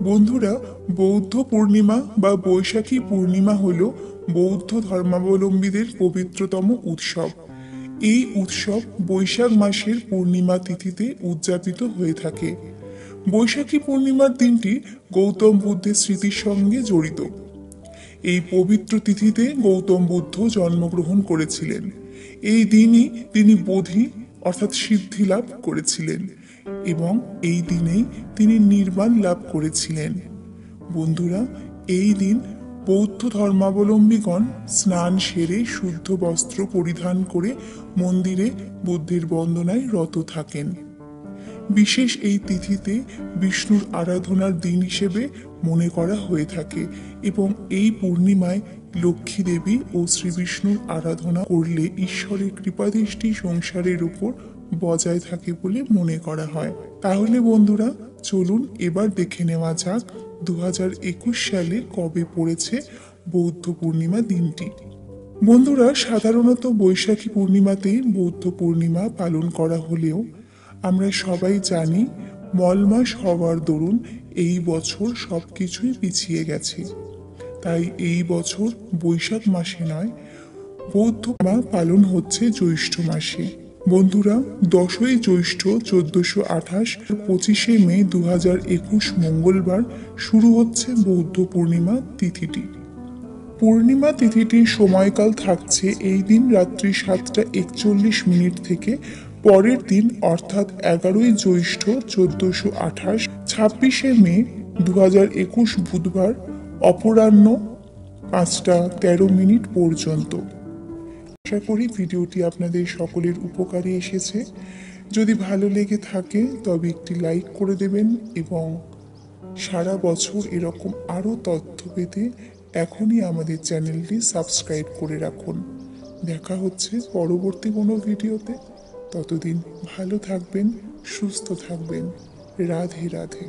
বন্ধুরা, বৌদ্ধ পূর্ণিমা বা বৈশাখী পূর্ণিমা হল বৌদ্ধ ধর্মাবলম্বীদের পবিত্রতম উৎসব। এই উৎসব বৈশাখ মাসের পূর্ণিমা তিথিতে উদযাপিত হয়ে থাকে। বৈশাখী পূর্ণিমার দিনটি গৌতম বুদ্ধের স্মৃতির সঙ্গে জড়িত। এই পবিত্র তিথিতে গৌতম বুদ্ধ জন্মগ্রহণ করেছিলেন। এই দিনই তিনি বোধি অর্থাৎ সিদ্ধি লাভ করেছিলেন এবং এই দিনেই তিনি নির্বাণ লাভ করেছিলেন। বন্ধুরা, এই দিন বৌদ্ধ ধর্মাবলম্বীগণ স্নান সেরে শুদ্ধ বস্ত্র পরিধান করে মন্দিরে বুদ্ধের বন্দনায় রত থাকেন। বিশেষ এই তিথিতে বিষ্ণুর আরাধনার দিন হিসেবে মনে করা হয়ে থাকে এবং এই পূর্ণিমায় লক্ষ্মী দেবী ও শ্রী বিষ্ণুর আরাধনা করলে ঈশ্বরের কৃপাদৃষ্টি সংসারের উপর বজায় থাকে বলে মনে করা হয়। তাহলে বন্ধুরা, চলুন এবার দেখে নেওয়া যাক 2021 সালে কবে পড়েছে বৌদ্ধ পূর্ণিমা দিনটি। বন্ধুরা, সাধারণত বৈশাখী পূর্ণিমাতে বৌদ্ধ পূর্ণিমা পালন করা হলেও আমরা সবাই জানি মল মাস হওয়ার দরুন এই বছর সবকিছুই পিছিয়ে গেছে। তাই এই বছর বৈশাখ মাসে নয়, বৌদ্ধ মা পালন হচ্ছে জ্যৈষ্ঠ মাসে। বন্ধুরা, 10ই জ্যৈষ্ঠ 1428, 25শে মে 2021 মঙ্গলবার শুরু হচ্ছে বৌদ্ধ পূর্ণিমা তিথিটি। পূর্ণিমা তিথিটির সময়কাল থাকছে এই দিন রাত্রি 7টা 41 থেকে পরের দিন অর্থাৎ 11ই জ্যৈষ্ঠ 1428, 26শে মে 2021 বুধবার অপরাহ্ন 5টা 13 পর্যন্ত। আশা করি ভিডিওটি আপনাদের সকলের উপকারে এসেছে। যদি ভালো লেগে থাকে তবে একটি লাইক করে দেবেন এবং সারা বছর এরকম আরও তথ্য পেতে এখনই আমাদের চ্যানেলটি সাবস্ক্রাইব করে রাখুন। দেখা হচ্ছে পরবর্তী কোনো ভিডিওতে। ততদিন ভালো থাকবেন, সুস্থ থাকবেন। রাধে রাধে।